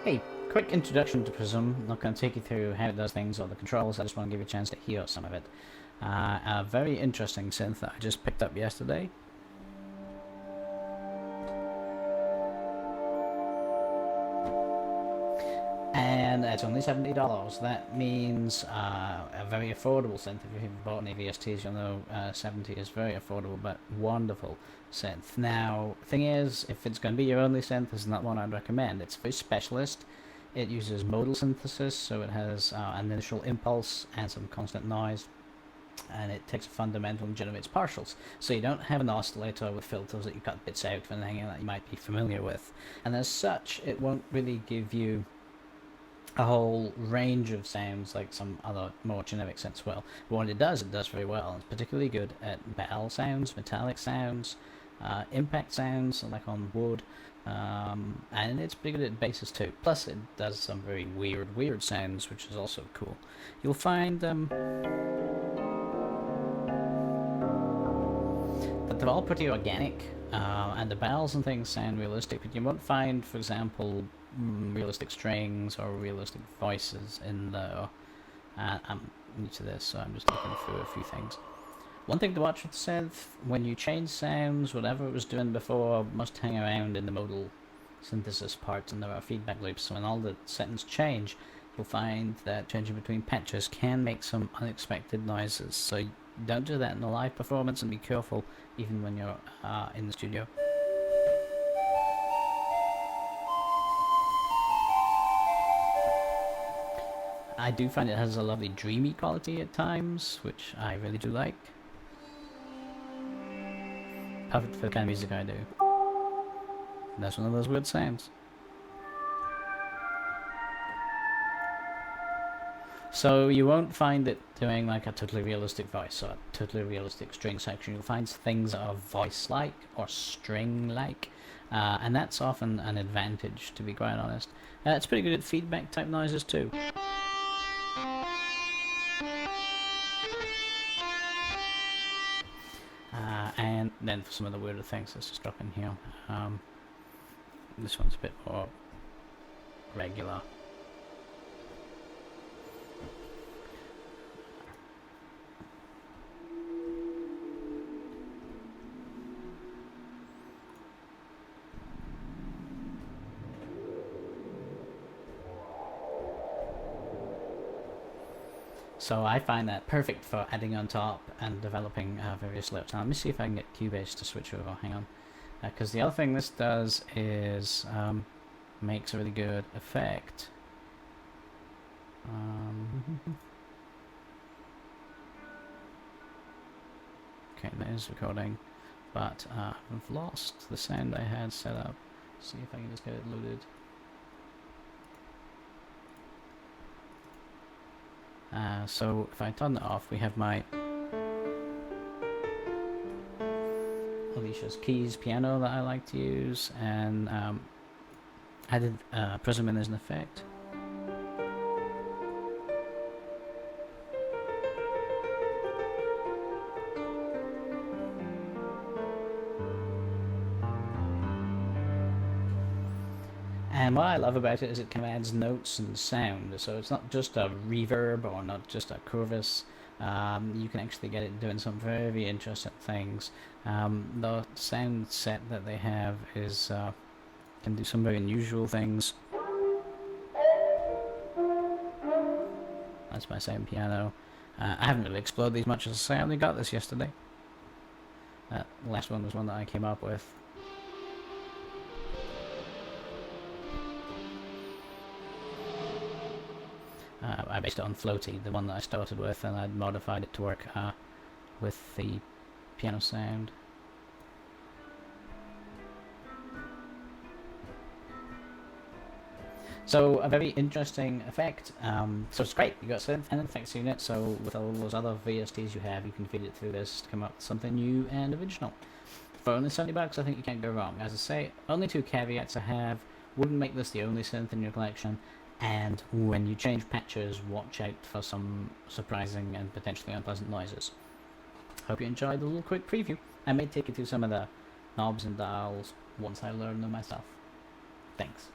Hey, quick introduction to Prism. I'm not going to take you through how it does things or the controls, I just want to give you a chance to hear some of it. A very interesting synth that I just picked up yesterday. And it's only $70. That means a very affordable synth. If you've bought any VSTs, you'll know 70 is very affordable but wonderful synth. Now, thing is, if it's going to be your only synth, this is not one I'd recommend. It's very specialist. It uses modal synthesis, so it has an initial impulse and some constant noise, and it takes a fundamental and generates partials. So you don't have an oscillator with filters that you cut bits out for anything that you might be familiar with. And as such, it won't really give you a whole range of sounds like some other more generic synths will. But what it does very well. It's particularly good at bell sounds, metallic sounds, impact sounds like on wood, and it's pretty good at basses too. Plus it does some very weird sounds, which is also cool. You'll find that they're all pretty organic, and the bells and things sound realistic, but you won't find, for example, realistic strings or realistic voices in there. I'm new to this, so I'm just looking through a few things. One thing to watch with the synth, when you change sounds, whatever it was doing before must hang around in the modal synthesis part, and there are feedback loops, so when all the settings change, you'll find that changing between patches can make some unexpected noises. So don't do that in a live performance, and be careful even when you're in the studio. I do find it has a lovely dreamy quality at times, which I really do like. Perfect for the kind of music I do. And that's one of those weird sounds. So you won't find it doing like a totally realistic voice or a totally realistic string section. You'll find things that are voice-like or string-like, and that's often an advantage, to be quite honest. It's pretty good at feedback type noises too. And then for some of the weirder things, let's just drop in here. This one's a bit more regular. So I find that perfect for adding on top and developing various layers. Now let me see if I can get Cubase to switch over. Hang on, because the other thing this does is makes a really good effect. Okay, that is recording, but I've lost the sound I had set up. See if I can just get it loaded. So if I turn it off, we have my Alicia's Keys piano that I like to use, and added Prism in as an effect. And what I love about it is it kind of adds notes and sound, so it's not just a reverb or not just a chorus. You can actually get it doing some very interesting things. The sound set that they have is can do some very unusual things. That's my sound piano. I haven't really explored these much, as I say. I only got this yesterday. That last one was one that I came up with. I based it on Floaty, the one that I started with, and I'd modified it to work with the piano sound. So a very interesting effect. So it's great. You got synth and effects unit. So with all those other VSTs you have, you can feed it through this to come up with something new and original. For only $70, I think you can't go wrong. As I say, only two caveats I have: wouldn't make this the only synth in your collection. And when you change patches, watch out for some surprising and potentially unpleasant noises. Hope you enjoyed the little quick preview. I may take you through some of the knobs and dials once I learn them myself. Thanks.